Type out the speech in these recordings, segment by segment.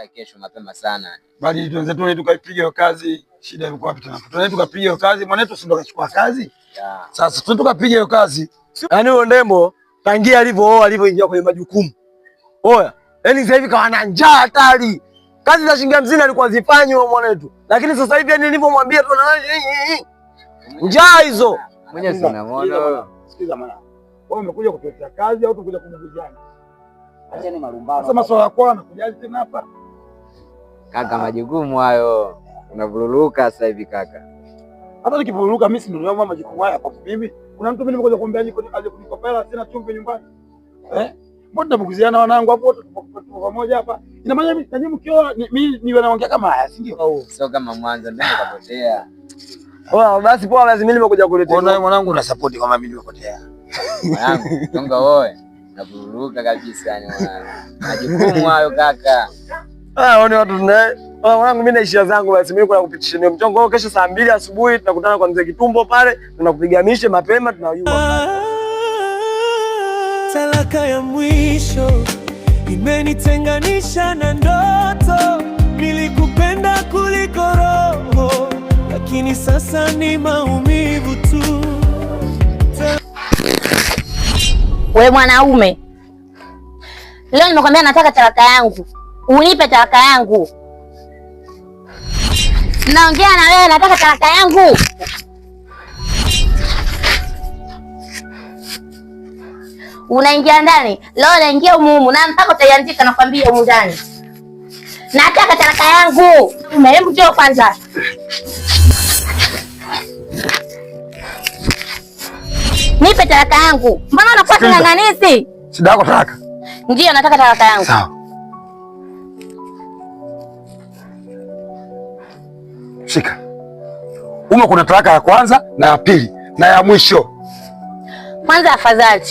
hata kesho mapema sana. Bali tuanze tu tukapiga hiyo kazi. Shida ilikuwa wapi tena? Tuanze tukapiga hiyo kazi. Mwanetu si ndo kachukua kazi? Yeah. Sasa tuanze tukapiga hiyo kazi. Yaani huyo Ndembo tangia alivyoingia kwenye majukumu. Oya, yaani sasa hivi kawa njaa hatari. Kazi za shilingi 50 alikuwa zifanye huyo mwanetu. Lakini sasa hivi yani nilivyomwambia tu na njaa hizo. Mwenye sana muone. Sikiza mwana. Wewe umekuja kutuletea kazi au tukuja kumbuziana? Acha ni malumbano. Sasa maswala yako anakujaje tena hapa? Kaka, majukumu hayo. Unavururuka sasa hivi kaka. Hata nikivururuka mimi si ndio yangu majukumu haya kwa mimi. Kuna mtu mimi nimekuja kuambia aje kunikopa hela sina chumvi nyumbani. Mbona tunabuguziana wanangu hapo wote tupo pamoja hapa? Ina maana mimi nanyi mkioa mimi niwe naongea kama haya, si ndio? Sio kama mwanzo ndio kapotea. Oa basi poa, lazima mimi nimekuja kuletea. Ona mwanangu una support kama mimi nimepotea. Mwanangu, tonga wewe. Navururuka kabisa yani mwanangu. Majukumu hayo kaka. One watu tunaye. Mwanangu mimi naishia zangu basi mimi kuna kupitishia mchongo kesho saa 2 asubuhi tunakutana kwa mzee Kitumbo pale, tunakupiga mishe mapema tunayua. Talaka ya mwisho imenitenganisha na ndoto, nilikupenda kuliko roho, lakini sasa ni maumivu tu. We mwanaume, leo nimekwambia nataka talaka yangu, unipe talaka yangu. Naongea na wewe, nataka talaka yangu. Unaingia ndani leo, naingia humu na mpaka utaiandika, nakwambia humu ndani. Nataka talaka yangu. Hebu njoo kwanza. Nipe talaka yangu. Mbona unakuwa kinang'anisi? Shida yako talaka? Ndio, nataka talaka yangu. Sawa. Shika. Kuna talaka ya kwanza na ya pili na ya mwisho. Kwanza afadhali.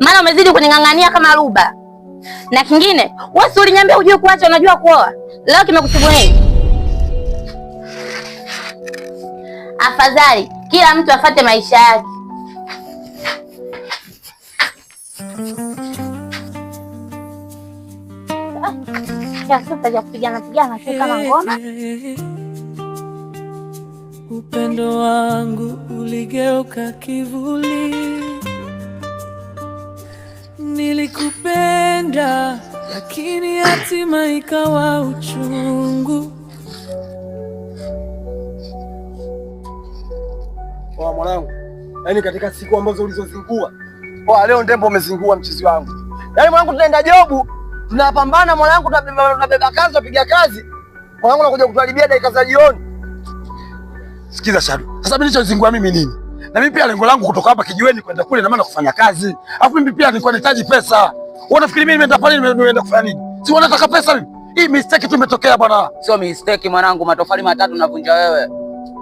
Maana umezidi kuning'ang'ania kama ruba. Na kingine, wewe si uliniambia ujue kuacha unajua kuoa. Leo kimekusibu nini? Afadhali kila mtu afate maisha yake. Sasa ya kupigana tu kama ngoma. Upendo wangu uligeuka kivuli. Nilikupenda lakini hatima ikawa uchungu. Kwa mwanangu, yaani katika siku ambazo ulizozingua, leo Ndembo umezingua mchizi wangu. Yaani mwanangu tunaenda jobu, tunapambana mwanangu, tunabeba kazi, tunapiga kazi. Mwanangu nakuja kutuharibia dakika za jioni. Sikiza Shadu. Sasa mimi nilichozingua mimi nini? Na mimi pia lengo langu kutoka hapa kijiweni kwenda kule na maana kufanya kazi. Alafu mimi pia nilikuwa nahitaji pesa. Wewe unafikiri mimi nimeenda pale nimeenda kufanya nini? Si wanataka pesa mimi. Hii mistake tu imetokea bwana. Sio mistake mwanangu, matofali matatu navunja wewe.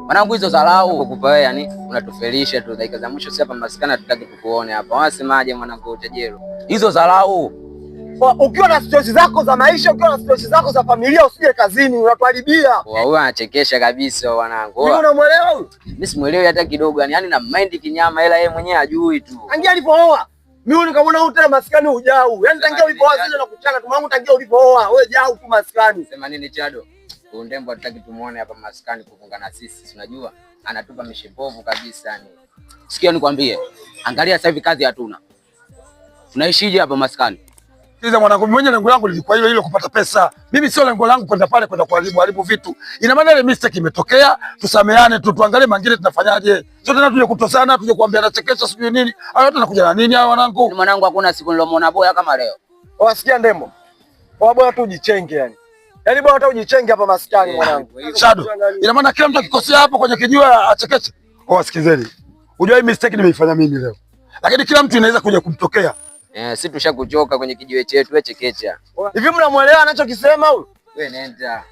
Mwanangu hizo dharau kukupa wewe, yani unatufelisha tu dakika za mwisho. Si hapa maskana tutaki tukuone hapa. Wasemaje mwanangu utajero? Hizo dharau. Ukiwa na stress zako za maisha, ukiwa na stress zako za familia, usije kazini, unatuharibia. Huyu anachekesha kabisa mwanangu. Wewe unamuelewa huyu? Mimi simuelewi hata kidogo yani na mind kinyama, ila yeye mwenyewe hajui tu. Tangia alipooa. Mimi nikamwona huyu tena maskani hujau. Yaani tangia ulipooa zile na kuchana tumangu tangia ulipooa. Wewe jau tu maskani. Sema nini Chado? Huyu Ndembo hataki tumuone hapa maskani kufunga na sisi. Unajua anatupa mishipovu kabisa yani. Sikia nikwambie. Angalia sasa hivi kazi hatuna. Tunaishije hapa maskani? Sikiza mwanangu, mwenye lengo langu lilikuwa hilo kupata pesa. Mimi sio lengo langu kwenda pale kwenda kuharibu vitu. Ina maana ile mistake imetokea, tusameane tu, tuangalie mangine tunafanyaje. Sio tena tuje kutosana, tuje kuambia nachekesha sijui nini. Hayo yote nakuja na nini hao wanangu? Ni mwanangu, hakuna siku nilomwona boya kama leo. Wasikia Ndembo. Bora tu ujichenge yani. Yaani bora tu ujichenge hapa maskani mwanangu. Shadu. Ina maana kila mtu akikosea hapo kwenye kijua achekeshe. Wasikizeni. Unajua hii mistake nimeifanya mimi leo. Lakini kila mtu inaweza kuja kumtokea. Sisi tushakuchoka kwenye kijiwe chetu, wewe chekecha. Hivi mnamuelewa anachokisema huyu? Wewe nenda.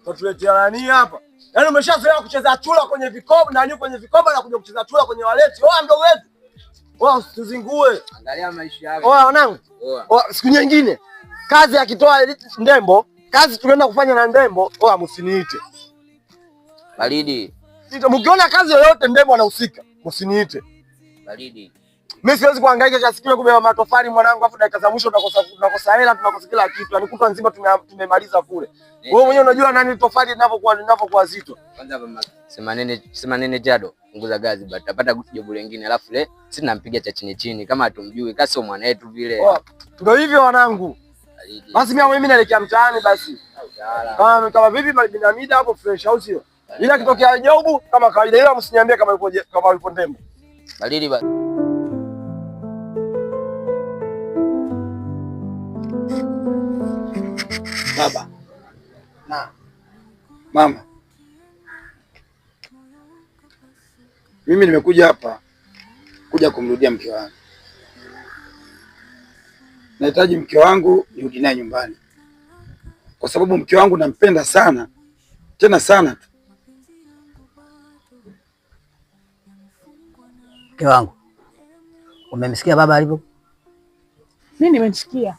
Tutuletea nani hapa? Yaani umeshazoea kucheza chura kwenye vikoba na nyu kwenye vikoba na kuja kucheza chura kwenye waleti. Oa mdogo wetu. Oa usituzingue. Angalia maisha yako. Oa wanangu. Oa siku nyingine. Kazi akitoa Ndembo, kazi tunaenda kufanya na Ndembo, oa msiniite. Baridi. Mkiona kazi yoyote Ndembo anahusika, msiniite. Baridi. Mimi siwezi kuhangaika kiasi kile kubeba matofali mwanangu, afu dakika za mwisho tunakosa hela, tunakosa kila kitu. Yaani kutwa nzima tumemaliza kule. Wewe mwenyewe unajua nani tofali linavyokuwa zito. Kwanza hapa sema nene Jado, punguza gazi bado. Tapata jobu lingine alafu le sisi tunampiga cha chini kama hatumjui. Kasi sio mwana wetu vile. Ndio hivyo wanangu. Basi mimi naelekea mtaani basi. Kama vipi Binamida hapo fresh au sio? Ila kitokea jobu kama kawaida, ila msiniambie kama yupo Ndembo. Balili basi. Baba na mama, mimi nimekuja hapa kuja kumrudia mke wangu. Nahitaji mke wangu nirudi naye nyumbani, kwa sababu mke wangu nampenda sana, tena sana tu. Mke wangu, umemsikia baba alivyo? Mimi nimemsikia.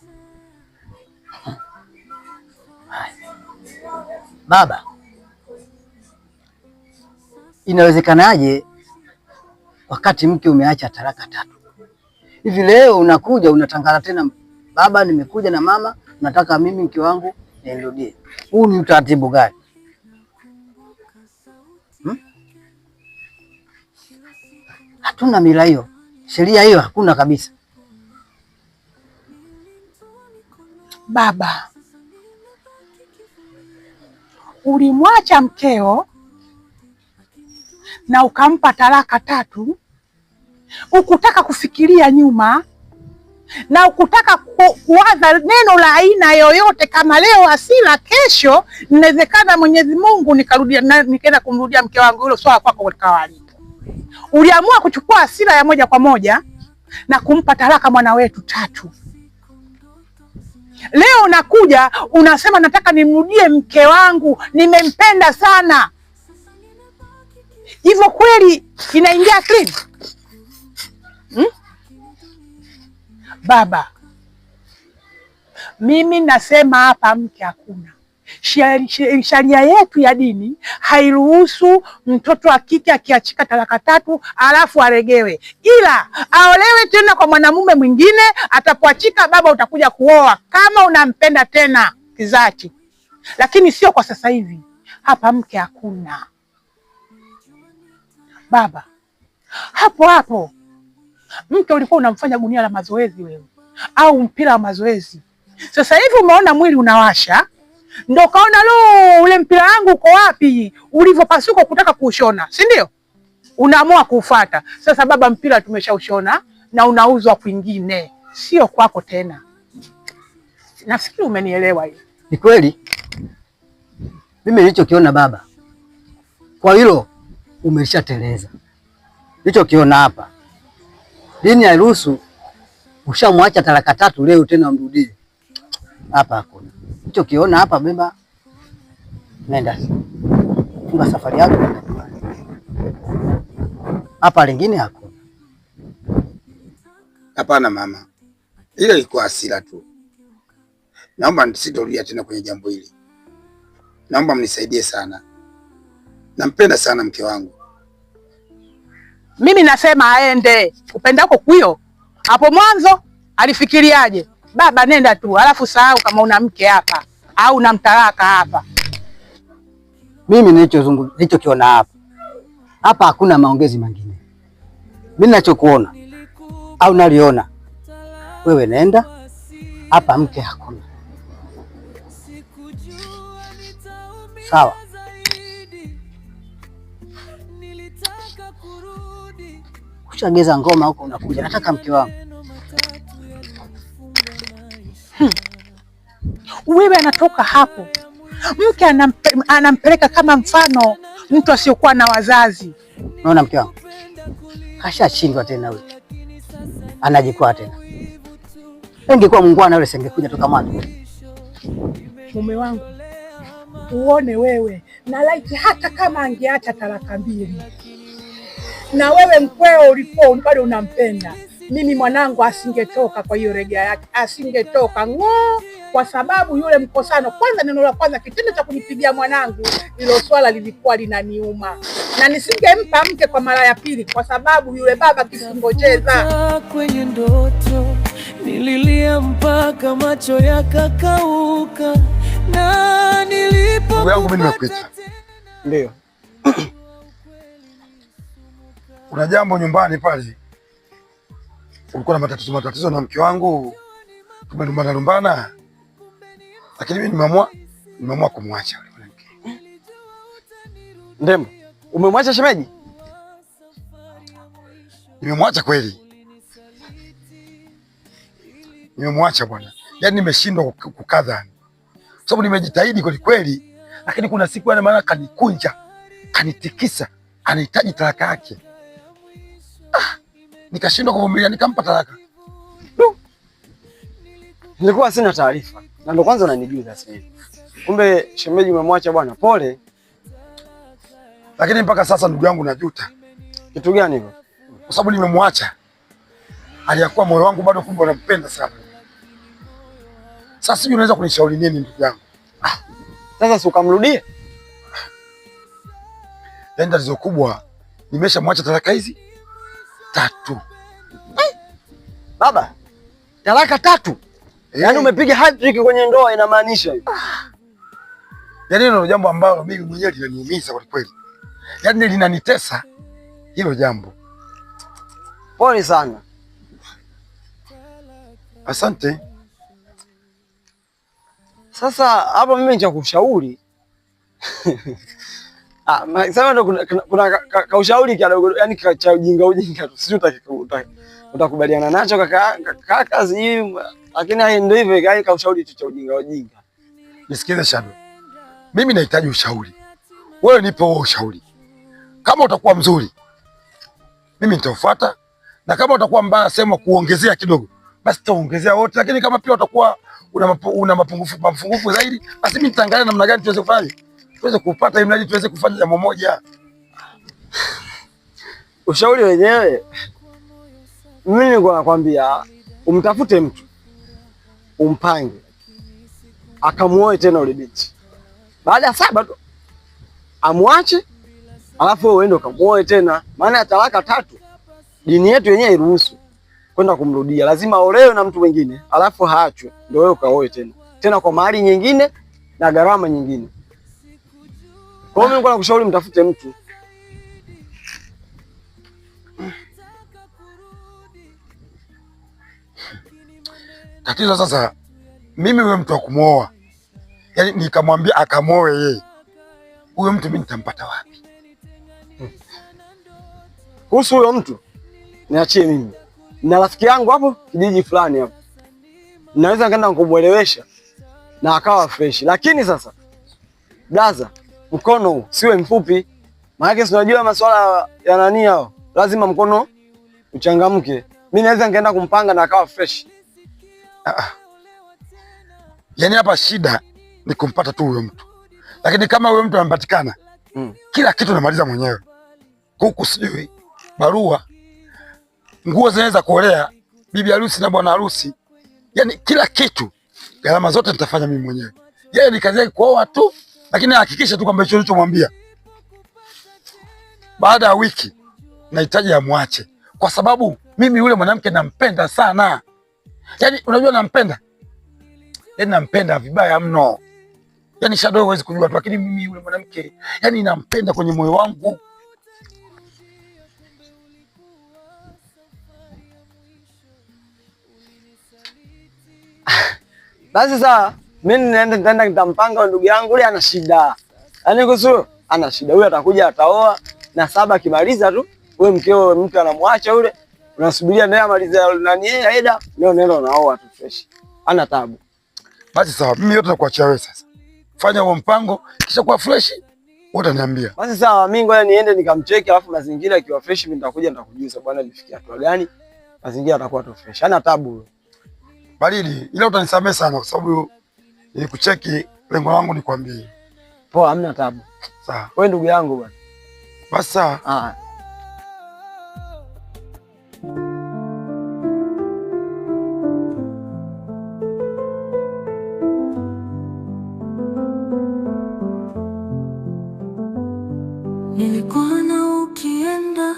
Baba, inawezekanaje wakati mke umeacha talaka 3 hivi, leo unakuja unatangaza tena, baba nimekuja na mama nataka mimi mke wangu nirudie? Huu ni utaratibu gani? Hatuna mila hiyo, sheria hiyo hakuna kabisa. Baba, ulimwacha mkeo na ukampa talaka 3, ukutaka kufikiria nyuma na ukutaka kuwaza neno la aina yoyote, kama leo hasira, kesho inawezekana Mwenyezi Mungu nikaenda kumrudia mke wangu. Hilo swala kwako kawaida. Uliamua kuchukua hasira ya moja kwa moja na kumpa talaka mwana wetu 3. Leo unakuja unasema nataka nimrudie mke wangu, nimempenda sana. Hivyo kweli inaingia akili? Baba, mimi nasema hapa mke hakuna. Sheria yetu ya dini hairuhusu mtoto wa kike akiachika talaka 3 alafu aregewe, ila aolewe tena kwa mwanamume mwingine. Atapoachika baba utakuja kuoa kama unampenda tena kizati, lakini sio kwa sasa hivi. Hapa mke hakuna. Baba, hapo mke ulikuwa unamfanya gunia la mazoezi wewe, au mpira wa mazoezi. Sasa hivi umeona mwili unawasha, ndo kaona ule mpira wangu uko wapi, ulivyopasuka kutaka kuushona, si ndio? Unaamua kuufuata. Sasa baba, mpira tumeshaushona na unauzwa kwingine, sio kwako tena. Nafikiri umenielewa hiyo. Ni kweli mimi nilichokiona baba, kwa hilo umeshateleza. Nilichokiona hapa, dini hairuhusu. Ushamwacha talaka 3 leo tena umrudie? Hapa hakuna. Nilichokiona hapa baba, nenda funga safari yako hapa, lingine hakuna. Hapana mama, ile ilikuwa hasira tu. Naomba nisitorudia tena kwenye jambo hili. Naomba mnisaidie sana, nampenda sana mke wangu. Mimi nasema aende. Upendako kuyo hapo mwanzo alifikiriaje? Baba, nenda tu, alafu sahau kama una mke hapa au unamtalaka hapa. Mimi nilichokiona hapa hakuna maongezi mengine. Mimi ninachokuona au naliona, wewe nenda hapa, mke hakuna. Sawa? Kushageza ngoma huko unakuja, nataka mke wangu. Wewe anatoka hapo, mke anampeleka kama mfano mtu asiyokuwa na wazazi. Unaona mke wangu kashashindwa tena, wewe anajikwaa tena. Ingekuwa muungwana yule singekuja toka mwanzo. Mume wangu, uone wewe na laiti hata kama angeacha talaka 2 na wewe mkweo ulikuwa bado unampenda, mimi mwanangu asingetoka kwa hiyo regea yake, asingetoka kwa sababu yule mkosano. Kwanza, neno la kwanza, kitendo cha kunipigia mwanangu, hilo swala lilikuwa linaniuma. na nisingempa mke kwa mara ya pili kwa sababu yule baba kisingocheza. Kwenye ndoto nililia mpaka macho yakakauka, na nilipo ndugu yangu, mimi nimekuita. Ndio. Kuna jambo nyumbani pale, ulikuwa na matatizo na mke wangu, tumelumbana, lakini mimi nimeamua kumwacha yule mwanamke. Ndembo, umemwacha shemeji? Nimemwacha kweli, nimemwacha bwana. Yaani nimeshindwa kukadha, kwa sababu nimejitahidi kweli kweli, lakini kuna siku yana maana kanikunja, kanitikisa, anahitaji talaka yake. Nikashindwa kuvumilia, nikampa talaka. Nilikuwa sina taarifa, na ndo kwanza unanijuza sasa hivi. Kumbe shemeji umemwacha bwana, pole. Lakini mpaka sasa ndugu yangu najuta. Kitu gani hivyo? Kwa sababu nimemwacha, aliyakuwa moyo wangu bado, kumbe nampenda sana. Sasa sijui unaweza kunishauri nini ndugu yangu? Sasa si ukamrudie? Yaani tatizo kubwa, nimeshamwacha talaka hizi 3. Baba, talaka 3? Yaani umepiga hat-trick kwenye ndoa, inamaanisha hiyo. Yaani hilo jambo ambalo mimi mwenyewe linaniumiza kwa kweli. Yaani linanitesa hilo jambo. Pole sana. Asante. Sasa hapa mimi nitakushauri. Sasa ndo kuna kaushauri kidogo, yani cha ujinga tu. Sisi utakubaliana nacho kaka kazi hii, lakini ndio hivyo kai kaushauri tu cha ujinga. Nisikize Shadow. Mimi nahitaji ushauri. Wewe nipe huo ushauri. Kama utakuwa mzuri, mimi nitaufuata, na kama utakuwa mbaya sema kuongezea kidogo, basi tutaongezea wote, lakini kama pia utakuwa una mapungufu zaidi, basi mimi nitaangalia namna gani tuweze kufanya. Tuweze kupata ili mradi tuweze kufanya jambo moja. Ushauri wenyewe mimi nilikuwa nakwambia umtafute mtu, umpange, akamuoe tena yule binti. Baada ya 7 tu amwache, alafu wewe uende ukamuoe tena. Maana ya talaka 3 dini yetu yenyewe iruhusu kwenda kumrudia. Lazima olewe na mtu mwingine, alafu haachwe ndio wewe ukaoe tena kwa mahali nyingine na gharama nyingine. Kwa hiyo mimi nilikuwa nakushauri mtafute mtu. Tatizo sasa, mimi wewe mtu wa kumuoa, yaani nikamwambia akamuoe yeye, huyo mtu mimi nitampata wapi? Kuhusu huyo mtu niachie mimi. Na rafiki yangu hapo kijiji fulani hapo, naweza kaenda kumuelewesha na akawa fresh. Lakini sasa blaza, mkono huu siwe mfupi, maana unajua masuala ya nani hao, lazima mkono uchangamke. Mimi naweza nikaenda kumpanga na akawa fresh. Yaani hapa shida ni kumpata tu huyo mtu, lakini kama huyo mtu anapatikana, kila kitu namaliza mwenyewe. Kuku sijui, barua, nguo zinaweza kuolea, bibi harusi na bwana harusi, yaani kila kitu, gharama zote nitafanya mimi mwenyewe. Yeye ni kazi yake kuoa tu, lakini hakikisha tu kwamba hicho nilichomwambia baada ya wiki nahitaji amwache, kwa sababu mimi yule mwanamke nampenda sana. Yaani unajua nampenda, yaani nampenda vibaya mno. Yaani Shadow huwezi kujua tu, lakini mimi yule mwanamke yaani nampenda kwenye moyo wangu. Basi sawa, mimi nitaenda nitampanga ndugu yangu yule, ana shida. Yaani kuhusu ana shida, huyu atakuja ataoa na 7 kimaliza tu, wewe mkeo mtu anamwacha yule, unasubiria naye amalize nani yeye aida, leo nenda unaoa tu fresh. Ana tabu. Basi sawa, mimi yote nakuachia wewe sasa. Fanya huo mpango, kisha kwa fresh wote niambia. Basi sawa, mimi ngoja niende nikamcheki, alafu mazingira ikiwa fresh mimi nitakuja nitakujuza bwana nifikia hatua gani. Mazingira atakuwa tu fresh. Ana tabu. Baridi, ila utanisamehe sana kwa sababu nilikucheki, lengo langu ni kwambie. Poa, hamna tabu. Sawa. Wewe ndugu yangu bwana. Basi sawa. Nilikuwa